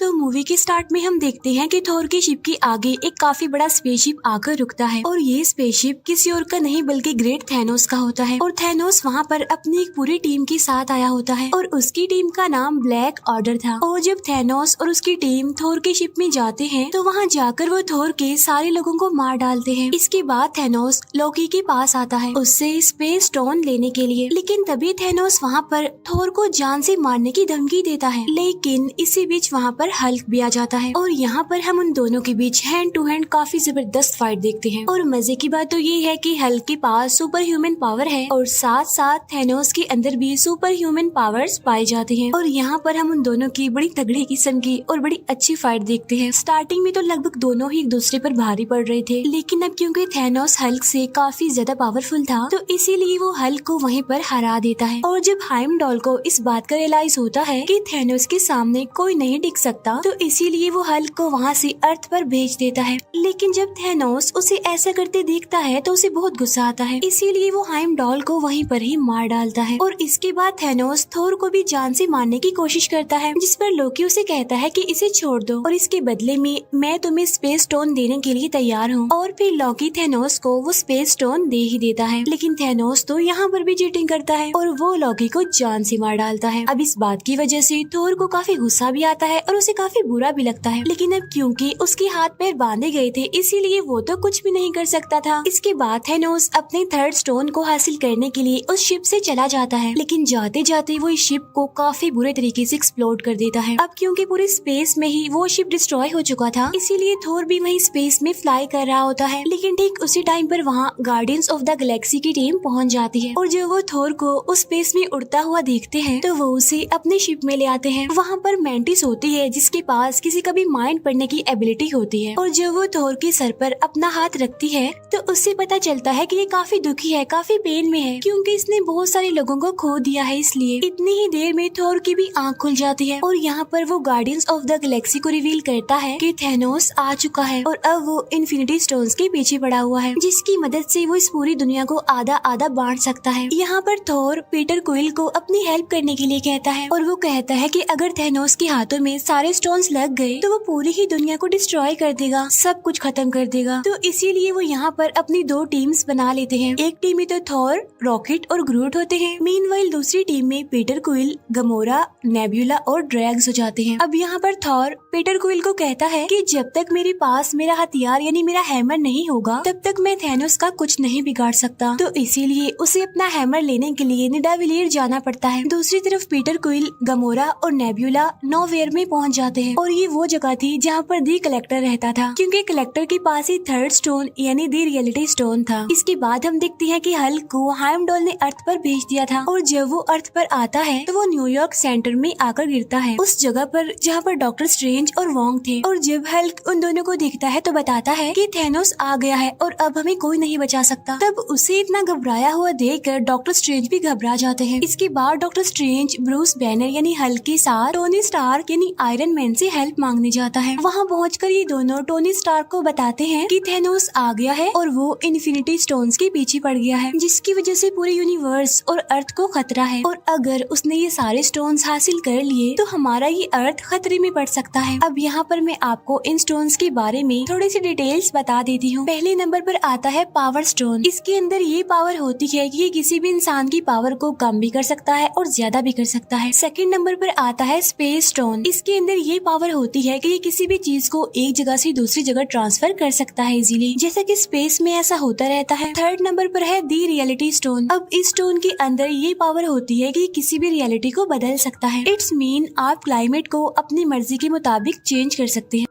तो मूवी के स्टार्ट में हम देखते हैं कि थोर की शिप के आगे एक काफी बड़ा स्पेसशिप आकर रुकता है और ये स्पेसशिप किसी और का नहीं बल्कि ग्रेट थैनोस का होता है। और थैनोस वहाँ पर अपनी एक पूरी टीम के साथ आया होता है और उसकी टीम का नाम ब्लैक ऑर्डर था। और जब थैनोस और उसकी टीम थोर के शिप में जाते हैं तो वहाँ जाकर वो थोर के सारे लोगों को मार डालते हैं। इसके बाद थैनोस लोकी के पास आता है उससे स्पेस स्टोन लेने के लिए, लेकिन तभी थैनोस वहाँ पर थोर को जान से मारने की धमकी देता है। लेकिन इसी बीच वहाँ पर हल्क भी आ जाता है और यहाँ पर हम उन दोनों के बीच हैंड टू हैंड काफी जबरदस्त फाइट देखते हैं। और मजे की बात तो ये है कि हल्क के पास सुपर ह्यूमन पावर है और साथ साथ थैनोस के अंदर भी सुपर ह्यूमन पावर्स पाए जाते हैं। और यहाँ पर हम उन दोनों की बड़ी तगड़ी किस्म की और बड़ी अच्छी फाइट देखते हैं। स्टार्टिंग में तो लगभग दोनों ही एक दूसरे पर भारी पड़ रहे थे, लेकिन अब क्योंकि थैनोस हल्क से काफी ज्यादा पावरफुल था तो इसीलिए वो हल्क को वहीं पर हरा देता है। और जब हाइमडॉल को इस बात का रियलाइज होता है कि थैनोस के सामने कोई नहीं टिक सकता तो इसीलिए वो हल्क को वहाँ से अर्थ पर भेज देता है। लेकिन जब थैनोस उसे ऐसा करते देखता है तो उसे बहुत गुस्सा आता है, इसीलिए वो हाइमडॉल को वहीं पर ही मार डालता है। और इसके बाद थैनोस थोर को भी जान से मारने की कोशिश करता है, जिस पर लोकी उसे कहता है कि इसे छोड़ दो और इसके बदले में मैं तुम्हें स्पेस स्टोन देने के लिए तैयार हूँ। और फिर लोकी थैनोस को वो स्पेस स्टोन दे ही देता है। लेकिन थैनोस तो यहाँ पर भी चीटिंग करता है और वो लोकी को जान से मार डालता है। अब इस बात की वजह से थोर को काफी गुस्सा भी आता है और उसे काफी बुरा भी लगता है, लेकिन अब क्योंकि उसके हाथ पैर बांधे गए थे इसीलिए वो तो कुछ भी नहीं कर सकता था। इसके बाद थैनोस अपने थर्ड स्टोन को हासिल करने के लिए उस शिप से चला जाता है, लेकिन जाते जाते वो इस शिप को काफी बुरे तरीके से एक्सप्लोड कर देता है। अब क्योंकि पूरे स्पेस में ही वो शिप डिस्ट्रॉय हो चुका था इसीलिए थोर भी वही स्पेस में फ्लाई कर रहा होता है। लेकिन ठीक उसी टाइम पर वहाँ गार्डियंस ऑफ द गैलेक्सी की टीम पहुँच जाती है और जब वो थोर को उस स्पेस में उड़ता हुआ देखते हैं तो वो उसे अपने शिप में ले आते हैं। वहाँ पर मेंटिस होती है जिसके पास किसी का भी माइंड पढ़ने की एबिलिटी होती है और जब वो थोर के सर पर अपना हाथ रखती है तो उससे पता चलता है कि ये काफी दुखी है, काफी पेन में है क्योंकि इसने बहुत सारे लोगों को खो दिया है। इसलिए इतनी ही देर में थोर की भी आंख खुल जाती है और यहाँ पर वो गार्डियंस ऑफ द गैलेक्सी को रिवील करता है कि थैनोस आ चुका है और अब वो इन्फिनिटी स्टोन्स के पीछे पड़ा हुआ है, जिसकी मदद से वो इस पूरी दुनिया को आधा आधा बांट सकता है। यहाँ पर थोर पीटर क्विल को अपनी हेल्प करने के लिए कहता है और वो कहता है कि अगर थैनोस के हाथों में सारे स्टोन्स लग गए तो वो पूरी ही दुनिया को डिस्ट्रॉय कर देगा, सब कुछ खत्म कर देगा। तो इसीलिए वो यहाँ पर अपनी दो टीम्स बना लेते हैं। एक टीम में तो थोर, रॉकेट और ग्रूट होते हैं, मीनवाइल दूसरी टीम में पीटर क्विल, गमोरा, नेब्यूला और ड्रैग्स हो जाते हैं। अब यहाँ पर थोर पीटर क्विल को कहता है कि जब तक मेरे पास मेरा हथियार यानी मेरा हैमर नहीं होगा तब तक मैं थैनोस का कुछ नहीं बिगाड़ सकता। तो इसीलिए उसे अपना हैमर लेने के लिए निडाविलियर जाना पड़ता है। दूसरी तरफ पीटर क्विल, गमोरा और नेब्यूला नोवेयर में पहुँच जाते हैं और ये वो जगह थी जहाँ पर दी कलेक्टर रहता था, क्योंकि कलेक्टर के पास ही थर्ड स्टोन यानी दी रियलिटी स्टोन था। इसके बाद हम देखते हैं कि हल्क को हाइमडॉल ने अर्थ पर भेज दिया था और जब वो अर्थ पर आता है तो वो न्यूयॉर्क सेंटर में आकर गिरता है, उस जगह पर जहाँ पर डॉक्टर स्ट्रेंज और वोंग थे। और जब हल्क उन दोनों को देखता है तो बताता है कि थैनोस आ गया है और अब हमें कोई नहीं बचा सकता। तब उसे इतना घबराया हुआ देखकर डॉक्टर स्ट्रेंज भी घबरा जाते हैं। इसके बाद डॉक्टर स्ट्रेंज ब्रूस बैनर यानी हल्क के साथ टोनी स्टार्क यानी आयरन मैन से हेल्प मांगने जाता है। वहाँ पहुंचकर ये दोनों टोनी स्टार्क को बताते हैं कि थैनोस आ गया है और वो इन्फिनिटी स्टोन्स के पीछे पड़ गया है, जिसकी वजह से पूरे यूनिवर्स और अर्थ को खतरा है और अगर उसने ये सारे स्टोन्स हासिल कर लिए तो हमारा ये अर्थ खतरे में पड़ सकता है। अब यहाँ पर मैं आपको इन स्टोन्स के बारे में थोड़ी सी डिटेल्स बता देती हूँ। पहले नंबर पर आता है पावर स्टोन। इसके अंदर ये पावर होती है कि ये किसी भी इंसान की पावर को कम भी कर सकता है और ज्यादा भी कर सकता है। सेकंड नंबर पर आता है स्पेस स्टोन। इसके अंदर ये पावर होती है कि ये किसी भी चीज को एक जगह से दूसरी जगह ट्रांसफर कर सकता है इजीली, जैसा कि स्पेस में ऐसा होता रहता है। थर्ड नंबर पर है दी रियलिटी स्टोन। अब इस स्टोन के अंदर ये पावर होती है कि किसी भी रियलिटी को बदल सकता है। इट्स मीन आप क्लाइमेट को अपनी मर्जी के मुताबिक चेंज कर सकते हैं।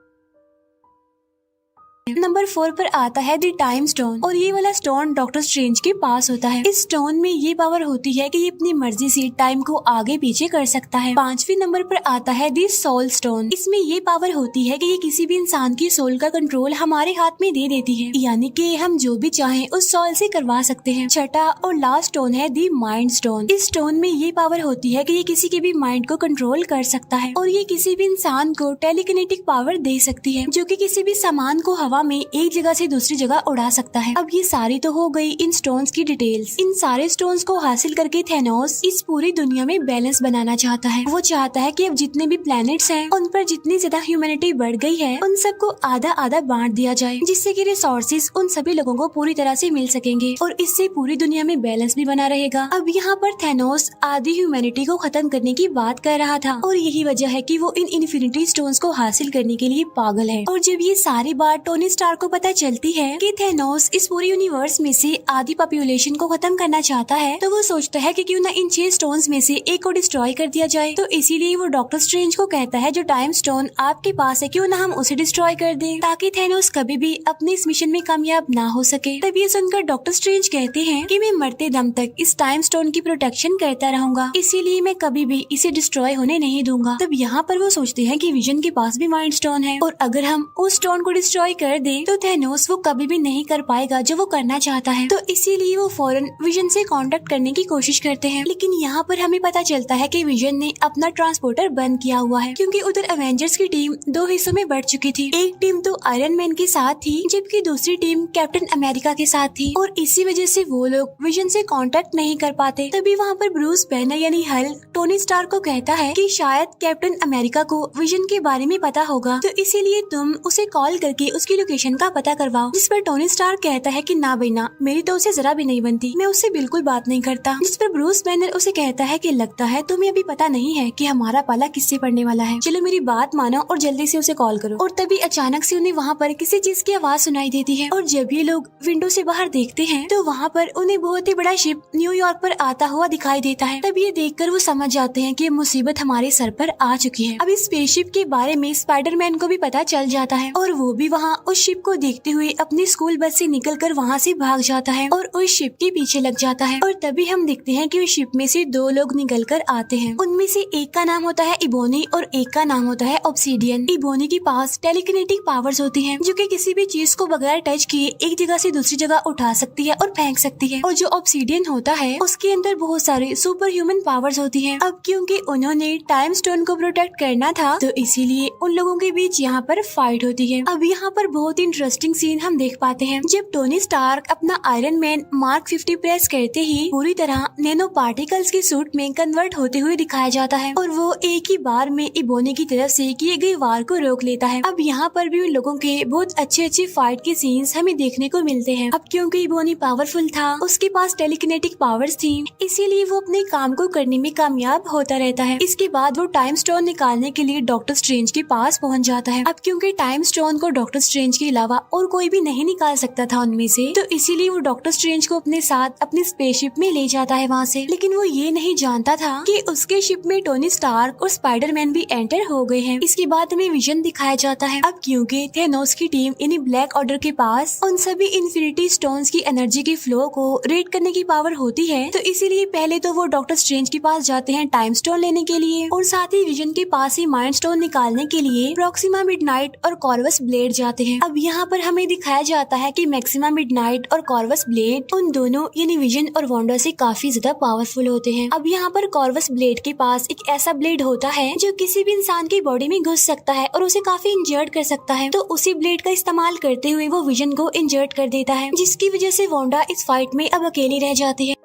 नंबर 4 पर आता है द टाइम स्टोन और ये वाला स्टोन डॉक्टर स्ट्रेंज के पास होता है। इस स्टोन में ये पावर होती है कि ये अपनी मर्जी से टाइम को आगे पीछे कर सकता है। 5वें नंबर पर आता है द सोल स्टोन। इसमें ये पावर होती है कि ये किसी भी इंसान की सोल का कंट्रोल हमारे हाथ में दे देती है, यानी कि हम जो भी चाहें उस सोल से करवा सकते हैं। छठा और लास्ट स्टोन है द माइंड स्टोन। इस स्टोन में ये पावर होती है कि ये किसी के भी माइंड को कंट्रोल कर सकता है और ये किसी भी इंसान को टेलीकिनेटिक पावर दे सकती है, जो कि किसी भी सामान को हवा हवा में एक जगह से दूसरी जगह उड़ा सकता है। अब ये सारी तो हो गई इन स्टोन्स की डिटेल्स। इन सारे स्टोन्स को हासिल करके थैनोस इस पूरी दुनिया में बैलेंस बनाना चाहता है। वो चाहता है कि अब जितने भी प्लैनेट्स हैं उन पर जितनी ज्यादा ह्यूमैनिटी बढ़ गई है उन सबको आधा आधा बांट दिया जाए, जिससे कि रिसोर्सेज उन सभी लोगों को पूरी तरह से मिल सकेंगे और इससे पूरी दुनिया में बैलेंस भी बना रहेगा। अब यहाँ पर थैनोस आधी ह्यूमैनिटी को खत्म करने की बात कर रहा था और यही वजह है कि वो इन इन्फिनिटी स्टोन्स को हासिल करने के लिए पागल है। और जब ये सारी बात टोनी स्टार्क को पता चलती है कि थैनोस इस पूरे यूनिवर्स में से आधी पॉपुलेशन को खत्म करना चाहता है, तो वो सोचता है कि क्यों ना इन 6 स्टोन्स में से एक को डिस्ट्रॉय कर दिया जाए। तो इसीलिए वो डॉक्टर स्ट्रेंज को कहता है जो टाइम स्टोन आपके पास है क्यों ना हम उसे डिस्ट्रॉय कर दें, ताकि थैनोस कभी भी अपने इस मिशन में कामयाब ना हो सके। तब ये सुनकर डॉक्टर स्ट्रेंज कहते हैं कि मैं मरते दम तक इस टाइम स्टोन की प्रोटेक्शन करता रहूंगा, इसीलिए मैं कभी भी इसे डिस्ट्रॉय होने नहीं दूंगा। तब यहाँ पर वो सोचते हैं कि विजन के पास भी माइंड स्टोन है और अगर हम उस स्टोन को डिस्ट्रॉय कर दें तो थैनोस वो कभी भी नहीं कर पाएगा जो वो करना चाहता है। तो इसीलिए वो फौरन विजन से कांटेक्ट करने की कोशिश करते हैं। लेकिन यहाँ पर हमें पता चलता है कि विजन ने अपना ट्रांसपोर्टर बंद किया हुआ है, क्योंकि उधर एवेंजर्स की टीम 2 हिस्सों में बढ़ चुकी थी। एक टीम तो आयरन मैन के साथ थी जबकि दूसरी टीम कैप्टन अमेरिका के साथ थी और इसी वजह से वो लोग विजन से कांटेक्ट नहीं कर पाते। तभी वहाँ पर ब्रूस बैनर यानी हल्क टोनी स्टार्क को कहता है कि शायद कैप्टन अमेरिका को विजन के बारे में पता होगा, तो इसीलिए तुम उसे कॉल करके उसकी लोकेशन का पता करवाओ। जिस पर टोनी स्टार्क कहता है कि ना बेना, मेरी तो उसे जरा भी नहीं बनती, मैं उससे बिल्कुल बात नहीं करता। जिस पर ब्रूस बैनर उसे कहता है कि लगता है तुम्हें अभी पता नहीं है कि हमारा पाला किससे पड़ने वाला है, चलो मेरी बात मानो और जल्दी से उसे कॉल करो। और तभी अचानक से उन्हें वहाँ पर किसी चीज की आवाज सुनाई देती है और जब ये लोग विंडो से बाहर देखते हैं तो वहाँ पर उन्हें बहुत ही बड़ा शिप न्यूयॉर्क पर आता हुआ दिखाई देता है। तब ये देखकर वो समझ जाते हैं कि मुसीबत हमारे सर पर आ चुकी है। अब इस स्पेसशिप के बारे में स्पाइडरमैन को भी पता चल जाता है और वो भी वहाँ उस शिप को देखते हुए अपनी स्कूल बस से निकलकर वहाँ से भाग जाता है और उस शिप के पीछे लग जाता है। और तभी हम देखते हैं कि उस शिप में से 2 लोग निकल कर आते हैं। उनमें से एक का नाम होता है इबोनी और एक का नाम होता है ऑब्सीडियन। इबोनी के पास टेलीकिनेटिक पावर्स होती हैं, जो कि किसी भी चीज को बगैर टच किए एक जगह से दूसरी जगह उठा सकती है और फेंक सकती है। और जो ऑब्सीडियन होता है उसके अंदर बहुत सारे सुपर ह्यूमन पावर्स होती हैं। अब क्योंकि उन्होंने टाइम स्टोन को प्रोटेक्ट करना था तो इसीलिए उन लोगों के बीच यहाँ पर फाइट होती है। अब यहाँ पर बहुत इंटरेस्टिंग सीन हम देख पाते हैं जब टोनी स्टार्क अपना आयरन मैन मार्क 50 प्रेस करते ही पूरी तरह नैनो पार्टिकल्स के सूट में कन्वर्ट होते हुए दिखाया जाता है और वो एक ही बार में इबोनी की तरफ से किए गए वार को रोक लेता है। अब यहाँ पर भी उन लोगों के बहुत अच्छे फाइट के सीन्स हमें देखने को मिलते हैं। अब क्योंकि इबोनी पावरफुल था, उसके पास टेलीकिनेटिक पावर्स थी, इसीलिए वो अपने काम को करने में कामयाब होता रहता है। इसके बाद वो टाइम स्टोन निकालने के लिए डॉक्टर स्ट्रेंज के पास पहुँच जाता है। अब क्योंकि टाइम स्टोन को डॉक्टर स्ट्रेंज के अलावा और कोई भी नहीं निकाल सकता था उनमें से, तो इसीलिए वो डॉक्टर स्ट्रेंज को अपने साथ अपनी स्पेसशिप में ले जाता है वहाँ से। लेकिन वो ये नहीं जानता था कि उसके शिप में टोनी स्टार्क और स्पाइडरमैन भी एंटर हो गए हैं। इसके बाद हमें विजन दिखाया जाता है। अब क्योंकि थैनोस की टीम यानी ब्लैक ऑर्डर के पास उन सभी इन्फिनिटी स्टोन्स की एनर्जी के फ्लो को रेड करने की पावर होती है, तो इसीलिए पहले तो वो डॉक्टर स्ट्रेंज के पास जाते हैं टाइम स्टोन लेने के लिए और साथ ही विजन के पास ही माइंड स्टोन निकालने के लिए प्रॉक्सिमा मिडनाइट और कॉर्वस ब्लेड जाते हैं। अब यहाँ पर हमें दिखाया जाता है कि मैक्सिमा मिडनाइट और कॉर्वस ब्लेड उन दोनों यानी विजन और वांडा से काफी ज्यादा पावरफुल होते हैं। अब यहाँ पर कॉर्वस ब्लेड के पास एक ऐसा ब्लेड होता है जो किसी भी इंसान की बॉडी में घुस सकता है और उसे काफी इंजर्ड कर सकता है, तो उसी ब्लेड का इस्तेमाल करते हुए वो विजन को इंजर्ड कर देता है, जिसकी वजह से वांडा इस फाइट में अब अकेली रह जाती है।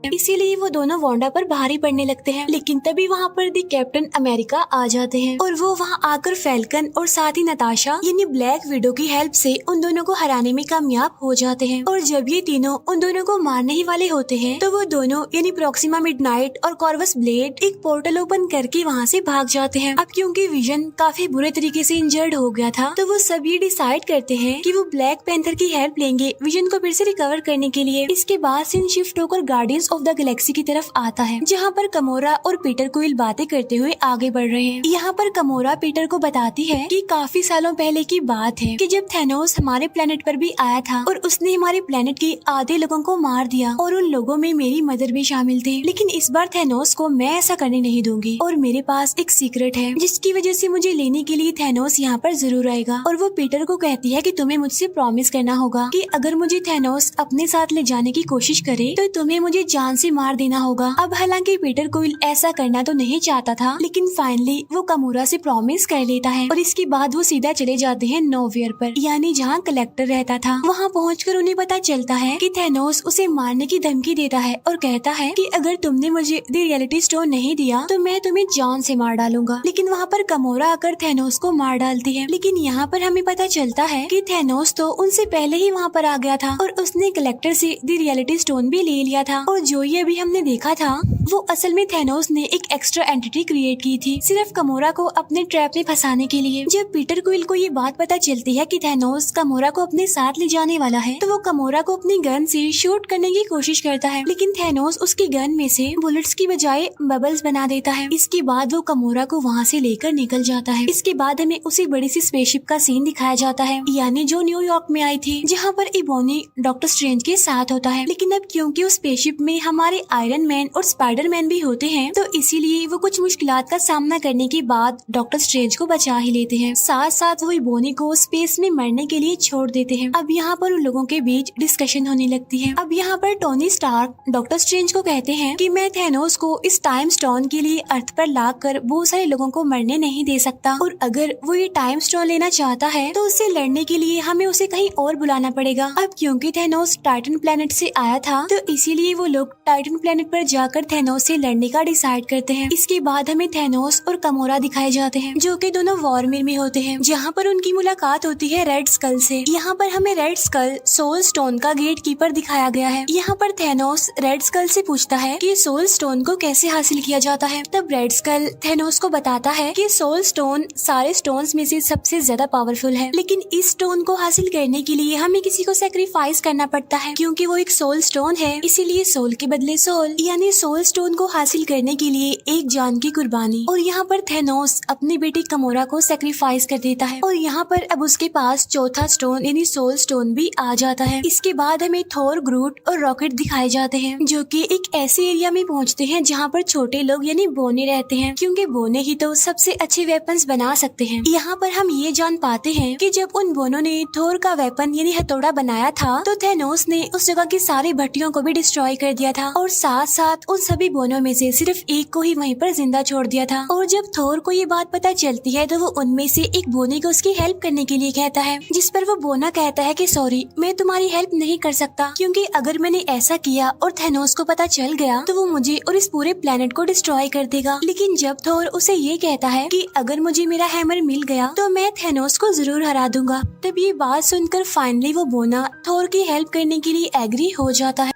इसीलिए वो दोनों वांडा पर भारी पड़ने लगते हैं। लेकिन तभी वहाँ पर दी कैप्टन अमेरिका आ जाते हैं और वो वहाँ आकर फैल्कन और साथ ही नताशा यानी ब्लैक विडो की हेल्प से उन दोनों को हराने में कामयाब हो जाते हैं। और जब ये तीनों उन दोनों को मारने ही वाले होते हैं तो वो दोनों यानी प्रॉक्सिमा मिडनाइट और कॉर्वस ब्लेड एक पोर्टल ओपन करके वहाँ से भाग जाते हैं। अब क्योंकि विजन काफी बुरे तरीके से इंजर्ड हो गया था, तो वो सब ये डिसाइड करते हैं कि वो ब्लैक पैंथर की हेल्प लेंगे विजन को फिर से रिकवर करने के लिए। इसके बाद सीन शिफ्ट होकर गार्डियंस ऑफ द गैलेक्सी की तरफ आता है, जहाँ पर कमोरा और पीटर क्विल बातें करते हुए आगे बढ़ रहे हैं। यहाँ पर कमोरा पीटर को बताती है कि काफी सालों पहले की बात है कि जब थैनोस हमारे प्लेनेट पर भी आया था और उसने हमारे प्लेनेट के आधे लोगों को मार दिया और उन लोगों में मेरी मदर भी शामिल थे। लेकिन इस बार थैनोस को मैं ऐसा करने नहीं दूंगी और मेरे पास एक सीक्रेट है जिसकी वजह से मुझे लेने के लिए थैनोस यहाँ पर जरूर आएगा। और वो पीटर को कहती है कि तुम्हें मुझसे प्रॉमिस करना होगा कि अगर मुझे थैनोस अपने साथ ले जाने की कोशिश करे तो तुम्हें मुझे जान से मार देना होगा। अब हालांकि पीटर क्विल ऐसा करना तो नहीं चाहता था, लेकिन फाइनली वो कामोरा से प्रॉमिस कर लेता है और इसके बाद वो सीधा चले जाते हैं नोवेयर पर, यानी जहाँ कलेक्टर रहता था। वहाँ पहुँचकर उन्हें पता चलता है कि थैनोस उसे मारने की धमकी देता है और कहता है कि अगर तुमने मुझे द रियलिटी स्टोन नहीं दिया तो मैं तुम्हें जान से मार डालूंगा। लेकिन वहाँ पर कामोरा आकर थैनोस को मार डालती है। लेकिन यहाँ पर हमें पता चलता है कि थैनोस तो उनसे पहले ही वहाँ पर आ गया था और उसने कलेक्टर से द रियलिटी स्टोन भी ले लिया था। और जो ये अभी हमने देखा था वो असल में थैनोस ने एक एक्स्ट्रा एंटिटी क्रिएट की थी सिर्फ कामोरा को अपने ट्रैप में फंसाने के लिए। जब पीटर क्विल को ये बात पता चलती है कि थैनोस कामोरा को अपने साथ ले जाने वाला है तो वो कामोरा को अपनी गन से शूट करने की कोशिश करता है, लेकिन थैनोस उसकी गन में से बुलेट्स की बजाय बबल्स बना देता है। इसके बाद वो कामोरा को वहाँ से लेकर निकल जाता है। इसके बाद हमें उसी बड़ी सी स्पेसशिप का सीन दिखाया जाता है, यानी जो न्यूयॉर्क में आई थी, जहाँ पर इबोनी डॉक्टर स्ट्रेंज के साथ होता है। लेकिन अब क्योंकि उस स्पेसशिप में हमारे आयरन मैन और स्पाइडरमैन भी होते हैं तो इसीलिए वो कुछ मुश्किलात का सामना करने के बाद डॉक्टर स्ट्रेंज को बचा ही लेते हैं। साथ साथ वो इबोनी को स्पेस में मरने के लिए छोड़ देते हैं। अब यहाँ पर उन लोगों के बीच डिस्कशन होने लगती है। अब यहाँ पर टोनी स्टार्क डॉक्टर स्ट्रेंज को कहते हैं कि मैं थैनोस को इस टाइम स्टोन के लिए अर्थ पर लाकर बहुत सारे लोगों को मरने नहीं दे सकता, और अगर वो ये टाइम स्टोन लेना चाहता है तो उससे लड़ने के लिए हमें उसे कहीं और बुलाना पड़ेगा। अब क्योंकि थैनोस टाइटन प्लेनेट से आया था तो इसीलिए वो लोग टाइटन प्लेनेट पर जाकर थैनोस से लड़ने का डिसाइड करते हैं। इसके बाद हमें थैनोस और कामोरा दिखाए जाते हैं जो कि दोनों वॉरमिर में होते हैं, जहाँ पर उनकी मुलाकात होती है रेड स्कल से। यहाँ पर हमें रेड स्कल सोल स्टोन का गेट कीपर दिखाया गया है। यहाँ पर थैनोस रेड स्कल से पूछता है कि सोल स्टोन को कैसे हासिल किया जाता है। तब रेड स्कल थैनोस को बताता है कि सोल स्टोन सारे स्टोन्स में से सबसे ज्यादा पावरफुल है, लेकिन इस स्टोन को हासिल करने के लिए हमें किसी को सेक्रीफाइस करना पड़ता है। क्योंकि वो एक सोल स्टोन है इसीलिए सोल के बदले सोल, यानी सोल स्टोन को हासिल करने के लिए एक जान की कुर्बानी। और यहाँ पर थैनोस अपनी बेटी कामोरा को सेक्रीफाइस कर देता है और यहाँ पर अब उसके पास चौथा स्टोन यानी सोल स्टोन भी आ जाता है। इसके बाद हमें थोर, ग्रूट और रॉकेट दिखाए जाते हैं जो कि एक ऐसे एरिया में पहुँचते हैं जहाँ पर छोटे लोग यानी बोने रहते हैं, क्योंकि बोने ही तो सबसे अच्छे वेपन्स बना सकते हैं। यहाँ पर हम ये जान पाते हैं कि जब उन बोनों ने थोर का वेपन यानी हथौड़ा बनाया था तो थैनोस ने उस जगह की सारी भट्टियों को भी डिस्ट्रॉय कर दिया था और साथ साथ उन सभी बोनों में से सिर्फ एक को ही वहीं पर जिंदा छोड़ दिया था। और जब थोर को ये बात पता चलती है तो वो उनमें से एक बोने को उसकी हेल्प करने के लिए कहता है, जिस पर वो बोना कहता है कि सॉरी मैं तुम्हारी हेल्प नहीं कर सकता, क्योंकि अगर मैंने ऐसा किया और थैनोस को पता चल गया तो वो मुझे और इस पूरे प्लेनेट को डिस्ट्रॉय कर देगा। लेकिन जब थोर उसे ये कहता है कि अगर मुझे मेरा हैमर मिल गया तो मैं थैनोस को जरूर हरा दूंगा, तब ये बात सुनकर फाइनली वो बोना थोर की हेल्प करने के लिए एग्री हो जाता है।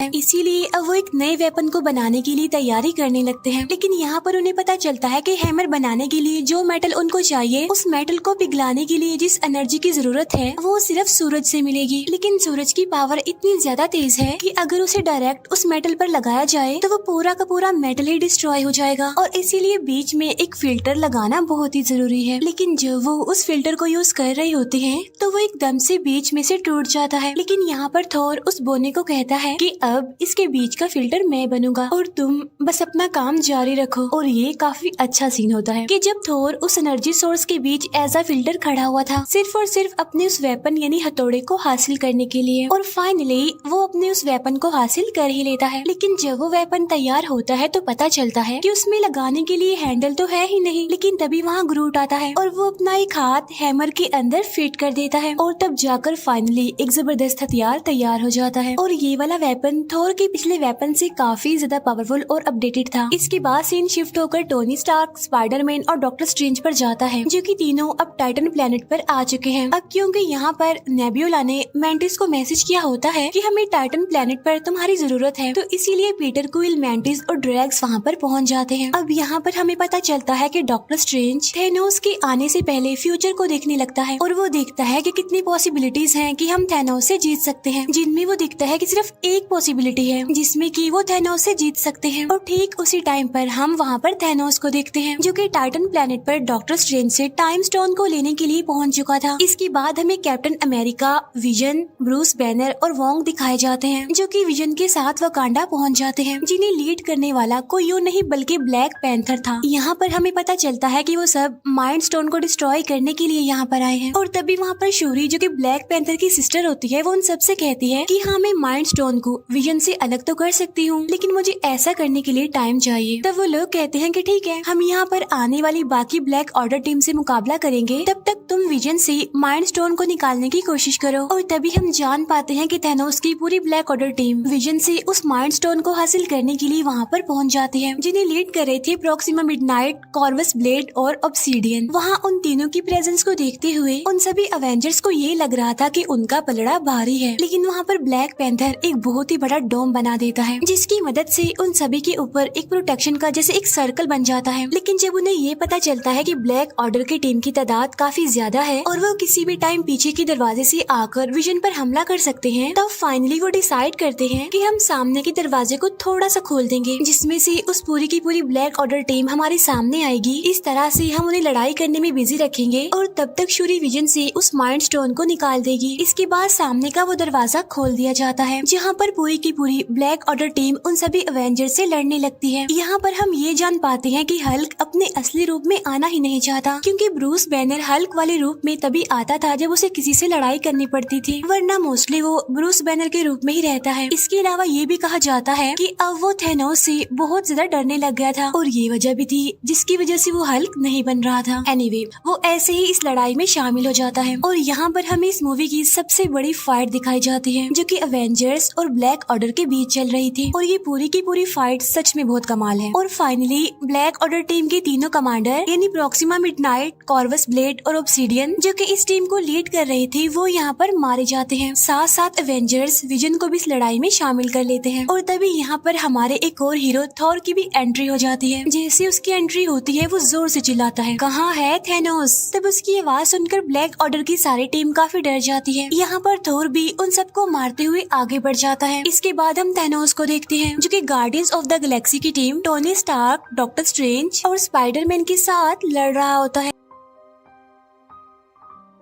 इसीलिए अब वो एक नए वेपन को बनाने के लिए तैयारी करने लगते हैं। लेकिन यहाँ पर उन्हें पता चलता है कि हैमर बनाने के लिए जो मेटल उनको चाहिए, उस मेटल को पिघलाने के लिए जिस एनर्जी की जरूरत है वो सिर्फ सूरज से मिलेगी। लेकिन सूरज की पावर इतनी ज्यादा तेज है कि अगर उसे डायरेक्ट उस मेटल पर लगाया जाए तो वो पूरा का पूरा मेटल ही डिस्ट्रॉय हो जाएगा, और इसीलिए बीच में एक फिल्टर लगाना बहुत ही जरूरी है। लेकिन जब वो उस फिल्टर को यूज कर रहे होते हैं तो वो एकदम से बीच में से टूट जाता है। लेकिन यहाँ पर थोर उस बोने को कहता है कि अब इसके बीच का फिल्टर मैं बनूंगा और तुम बस अपना काम जारी रखो। और ये काफी अच्छा सीन होता है कि जब थोर उस एनर्जी सोर्स के बीच एज अ फिल्टर खड़ा हुआ था सिर्फ और सिर्फ अपने उस वेपन यानी हथौड़े को हासिल करने के लिए, और फाइनली वो अपने उस वेपन को हासिल कर ही लेता है। लेकिन जब वो वेपन तैयार होता है तो पता चलता है कि उसमें लगाने के लिए हैंडल तो है ही नहीं। लेकिन तभी वहाँ ग्रूट आता है और वो अपना एक हाथ हैमर के अंदर फिट कर देता है और तब जाकर फाइनली एक जबरदस्त हथियार तैयार हो जाता है। और ये वाला वेपन थोर के पिछले वेपन से काफी ज्यादा पावरफुल और अपडेटेड था। इसके बाद सीन शिफ्ट होकर टोनी स्टार्क, स्पाइडरमैन और डॉक्टर स्ट्रेंज पर जाता है, जो कि तीनों अब टाइटन प्लेनेट पर आ चुके हैं। अब क्योंकि यहाँ पर नेब्यूला ने मैंटिस को मैसेज किया होता है कि हमें टाइटन प्लेनेट पर तुम्हारी जरूरत है, तो इसीलिए पीटर क्विल, मैंटिस और ड्रैग्स वहाँ पर पहुँच जाते हैं। अब यहाँ पर हमें पता चलता है कि डॉक्टर स्ट्रेंज थैनोस के आने से पहले फ्यूचर को देखने लगता है और वो देखता है कि कितनी पॉसिबिलिटीज हैं कि हम थैनोस से जीत सकते हैं, जिनमें वो देखता है कि सिर्फ एक पॉसिबिलिटी है जिसमें कि वो थैनोस से जीत सकते हैं। और ठीक उसी टाइम पर हम वहाँ पर थैनोस को देखते हैं जो कि टाइटन प्लेनेट पर डॉक्टर स्ट्रेंज से टाइम स्टोन को लेने के लिए पहुँच चुका था। इसके बाद हमें captain America, vision, Bruce banner और वोंग दिखाए जाते हैं जो कि विजन के साथ वकांडा पहुँच जाते हैं, जिन्हें लीड करने वाला कोई और नहीं बल्कि ब्लैक पैंथर था। यहाँ पर हमें पता चलता है कि वो सब माइंड स्टोन को डिस्ट्रॉय करने के लिए यहाँ पर आए हैं। और तभी वहाँ पर शूरी जो कि ब्लैक पैंथर की सिस्टर होती है वो उन सबसे कहती है कि हाँ, मैं माइंड स्टोन को विजन से अलग तो कर सकती हूँ, लेकिन मुझे ऐसा करने के लिए टाइम चाहिए। तब वो लोग कहते हैं कि ठीक है, हम यहाँ पर आने वाली बाकी ब्लैक ऑर्डर टीम से मुकाबला करेंगे, तब तक तुम विजन से माइंड स्टोन को निकालने की कोशिश करो। और तभी हम जान पाते हैं कि थैनोस की पूरी ब्लैक ऑर्डर टीम विजन से उस माइंड स्टोन को हासिल करने के लिए वहाँ पर पहुँच जाती है, जिन्हें लीड कर रहे थे प्रॉक्सिमा मिडनाइट, कॉर्वस ब्लेड और ऑब्सीडियन। वहाँ उन तीनों की प्रेजेंस को देखते हुए उन सभी अवेंजर्स को ये लग रहा था कि उनका पलड़ा भारी है, लेकिन वहाँ पर ब्लैक पैंथर एक बहुत ही बड़ा डोम बना देता है, जिसकी मदद से उन सभी के ऊपर एक प्रोटेक्शन का जैसे एक सर्कल बन जाता है। लेकिन जब उन्हें ये पता चलता है कि ब्लैक ऑर्डर की टीम की तादाद काफी ज्यादा है और वो किसी भी टाइम पीछे के दरवाजे से आकर विजन पर हमला कर सकते हैं, तब फाइनली वो डिसाइड करते हैं कि हम सामने के दरवाजे को थोड़ा सा खोल देंगे, जिसमें से उस पूरी की पूरी ब्लैक ऑर्डर टीम हमारे सामने आएगी। इस तरह से हम उन्हें लड़ाई करने में बिजी रखेंगे और तब तक शूरी विजन से उस माइंड स्टोन को निकाल देगी। इसके बाद सामने का वो दरवाजा खोल दिया जाता है, जहाँ पर पूरी की पूरी ब्लैक ऑर्डर टीम उन सभी अवेंजर्स से लड़ने लगती है। यहाँ पर हम ये जान पाते हैं कि हल्क अपने असली रूप में आना ही नहीं चाहता, क्योंकि ब्रूस बैनर हल्क वाले रूप में तभी आता था जब उसे किसी से लड़ाई करनी पड़ती थी, वरना मोस्टली वो ब्रूस बैनर के रूप में ही रहता है। इसके अलावा ये भी कहा जाता है कि अब वो थैनोस से बहुत ज्यादा डरने लग गया था और ये वजह भी थी जिसकी वजह से वो हल्क नहीं बन रहा था। एनीवे, वो ऐसे ही इस लड़ाई में शामिल हो जाता है और यहाँ पर हमें इस मूवी की सबसे बड़ी फाइट दिखाई जाती है जो कि अवेंजर्स और ब्लैक ऑर्डर के बीच चल रही थी। और ये पूरी की पूरी फाइट सच में बहुत कमाल है। और फाइनली ब्लैक ऑर्डर टीम के तीनों कमांडर यानी प्रॉक्सिमा मिडनाइट, कॉर्वस ब्लेड और ऑब्सीडियन जो कि इस टीम को लीड कर रहे थे, वो यहाँ पर मारे जाते हैं। साथ साथ अवेंजर्स विजन को भी इस लड़ाई में शामिल कर लेते हैं। और तभी यहाँ पर हमारे एक और हीरो थॉर की भी एंट्री हो जाती है। जैसे उसकी एंट्री होती है वो जोर से चिल्लाता है, कहाँ है थैनोस। तब उसकी आवाज सुनकर ब्लैक ऑर्डर की सारी टीम काफी डर जाती है। यहाँ पर थोर भी उन सबको मारते हुए आगे बढ़ जाता है। इसके बाद हम थैनोस को देखते हैं जो कि गार्डियंस ऑफ द गैलेक्सी की team Tony Stark, Doctor Strange और स्पाइडरमैन के साथ लड़ रहा होता है।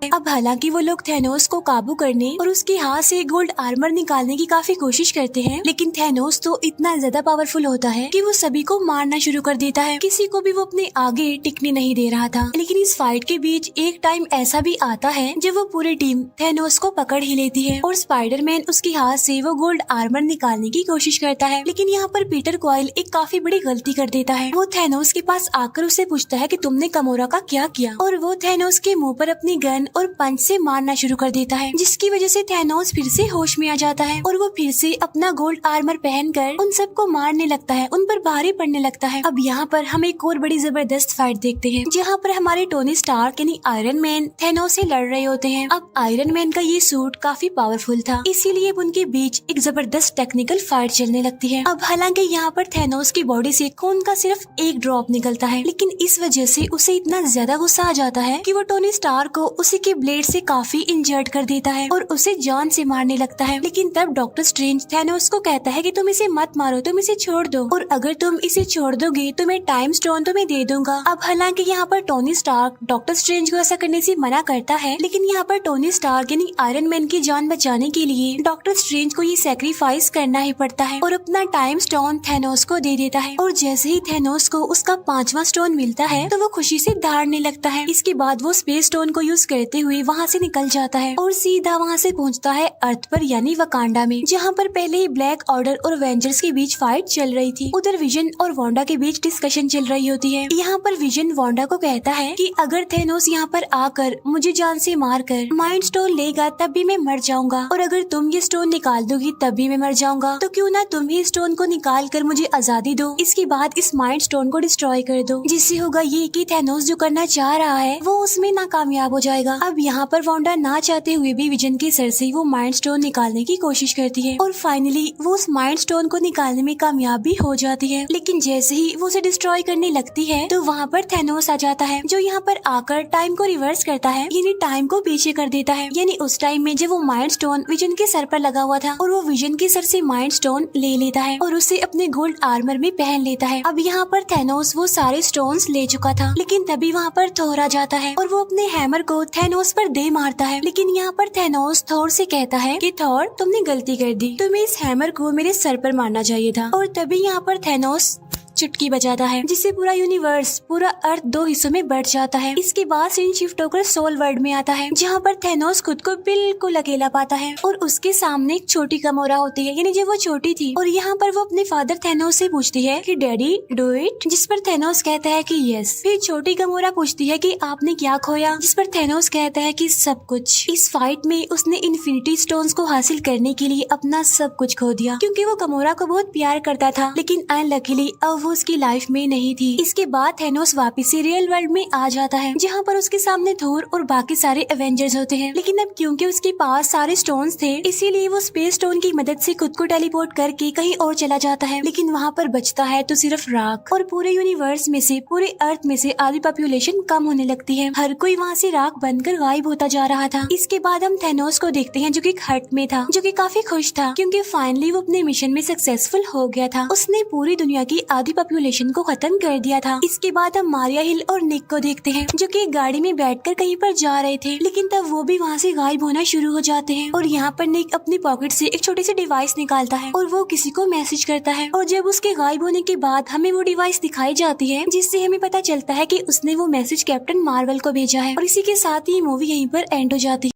अब हालांकि वो लोग थैनोस को काबू करने और उसके हाथ से गोल्ड आर्मर निकालने की काफी कोशिश करते हैं, लेकिन थैनोस तो इतना ज्यादा पावरफुल होता है कि वो सभी को मारना शुरू कर देता है। किसी को भी वो अपने आगे टिकने नहीं दे रहा था। लेकिन इस फाइट के बीच एक टाइम ऐसा भी आता है जब वो पूरी टीम थैनोस को पकड़ ही लेती है और स्पाइडरमैन उसके हाथ से वो गोल्ड आर्मर निकालने की कोशिश करता है। लेकिन यहाँ पर पीटर क्वाइल एक काफी बड़ी गलती कर देता है। वो थैनोस के पास आकर उसे पूछता है कि तुमने गमोरा का क्या किया, और वो थैनोस के मुंह पर अपनी गन और पंच से मारना शुरू कर देता है, जिसकी वजह से थैनोस फिर से होश में आ जाता है और वो फिर से अपना गोल्ड आर्मर पहनकर उन सबको मारने लगता है, उन पर भारी पड़ने लगता है। अब यहाँ पर हम एक और बड़ी जबरदस्त फाइट देखते हैं जहाँ पर हमारे टोनी स्टार्क यानी आयरन मैन थैनोस से लड़ रहे होते हैं। अब आयरन मैन का ये सूट काफी पावरफुल था, इसीलिए उनके बीच एक जबरदस्त टेक्निकल फाइट चलने लगती है। अब हालांकि यहाँ पर थैनोस की बॉडी से खून का सिर्फ एक ड्रॉप निकलता है, लेकिन इस वजह से उसे इतना ज्यादा गुस्सा आ जाता है कि वो टोनी स्टार्क को उसी के ब्लेड से काफी इंजर्ड कर देता है और उसे जान से मारने लगता है। लेकिन तब डॉक्टर स्ट्रेंज थैनोस को कहता है कि तुम इसे मत मारो, तुम इसे छोड़ दो, और अगर तुम इसे छोड़ दोगे तो मैं टाइम स्टोन तुम्हें दे दूंगा। अब हालांकि यहाँ पर टोनी स्टार्क डॉक्टर स्ट्रेंज को ऐसा करने से मना करता है, लेकिन यहाँ पर टोनी स्टार्क यानी आयरन मैन की जान बचाने के लिए डॉक्टर स्ट्रेंज को ये सैक्रिफाइस करना ही पड़ता है और अपना टाइम स्टोन थैनोस को दे देता है। और जैसे ही थैनोस को उसका 5वां स्टोन मिलता है तो वो खुशी से दहाड़ने लगता है। इसके बाद वो स्पेस स्टोन को यूज करते हुए वहाँ से निकल जाता है और सीधा वहाँ से पहुँचता है अर्थ पर यानी वकांडा में, जहाँ पर पहले ही ब्लैक ऑर्डर और एवेंजर्स के बीच फाइट चल रही थी। उधर विजन और वांडा के बीच डिस्कशन चल रही होती है। यहाँ पर विजन वांडा को कहता है कि अगर थैनोस यहाँ पर आकर मुझे जान से मारकर माइंड स्टोन लेगा तब भी मैं मर जाऊंगा, और अगर तुम ये स्टोन निकाल दोगी तब भी मैं मर जाऊंगा, तो क्यों ना तुम ही स्टोन को निकाल कर मुझे आजादी दो। इसके बाद इस माइंड स्टोन को डिस्ट्रॉय कर दो, जिससे होगा ये कि थैनोस जो करना चाह रहा है वो उसमें नाकामयाब हो जाएगा। अब यहाँ पर वांडा ना चाहते हुए भी विजन के सर से वो माइंड स्टोन निकालने की कोशिश करती है और फाइनली वो उस माइंड स्टोन को निकालने में कामयाब भी हो जाती है। लेकिन जैसे ही वो उसे डिस्ट्रॉय करने लगती है तो वहाँ पर थैनोस आ जाता है, जो यहाँ पर आकर टाइम को रिवर्स करता है, यानी टाइम को पीछे कर देता है। यानी उस टाइम में जब वो माइंड स्टोन विजन के सर पर लगा हुआ था और वो विजन के सर से माइंड स्टोन ले लेता है और उसे अपने गोल्ड आर्मर में पहन लेता है। अब यहाँ पर थैनोस वो सारे स्टोन्स ले चुका था, लेकिन तभी वहाँ पर थोर आ जाता है और वो अपने हैमर को थैनोस पर दे मारता है। लेकिन यहाँ पर थैनोस थोर से कहता है कि थोर, तुमने गलती कर दी, तुम्हें इस हैमर को मेरे सर पर मारना चाहिए था। और तभी यहाँ पर थैनोस चुटकी बजाता है, जिससे पूरा यूनिवर्स, पूरा अर्थ दो हिस्सों में बढ़ जाता है। इसके बाद सीन शिफ्ट होकर सोल वर्ल्ड में आता है, जहाँ पर थैनोस खुद को बिल्कुल अकेला पाता है और उसके सामने एक छोटी गमोरा होती है, यानी जब वो छोटी थी। और यहाँ पर वो अपने फादर थैनोस से पूछती है कि डैडी डू इट, जिस पर थैनोस कहता है कि यस। फिर छोटी गमोरा पूछती है कि आपने क्या खोया, जिस पर थैनोस कहता है कि सब कुछ। इस फाइट में उसने इन्फिनिटी स्टोन्स को हासिल करने के लिए अपना सब कुछ खो दिया, क्योंकि वो गमोरा को बहुत प्यार करता था, लेकिन अनलकीली अब उसकी लाइफ में नहीं थी। इसके बाद थैनोस वापस से रियल वर्ल्ड में आ जाता है, जहाँ पर उसके सामने थोर और बाकी सारे एवेंजर्स होते हैं। लेकिन अब क्योंकि उसके पास सारे स्टोन्स थे, इसीलिए वो स्पेस स्टोन की मदद से खुद को टेलीपोर्ट करके कहीं और चला जाता है। लेकिन वहाँ पर बचता है तो सिर्फ राख, और पूरे यूनिवर्स में से, पूरे अर्थ में से आधी पॉपुलेशन कम होने लगती है। हर कोई वहाँ से राख बनकर गायब होता जा रहा था। इसके बाद हम थैनोस को देखते हैं, जो कि एक हट में था, जो कि काफी खुश था, क्योंकि फाइनली वो अपने मिशन में सक्सेसफुल हो गया था। उसने पूरी दुनिया की आधी पॉपुलेशन को खत्म कर दिया था। इसके बाद हम मारिया हिल और निक को देखते हैं, जो कि एक गाड़ी में बैठकर कहीं पर जा रहे थे, लेकिन तब वो भी वहाँ से गायब होना शुरू हो जाते हैं। और यहाँ पर निक अपनी पॉकेट से एक छोटी सी डिवाइस निकालता है और वो किसी को मैसेज करता है, और जब उसके गायब होने के बाद हमें वो डिवाइस दिखाई जाती है, जिससे हमें पता चलता है कि उसने वो मैसेज कैप्टन मार्वल को भेजा है। और इसी के साथ ये मूवी यहीं पर एंड हो जाती है।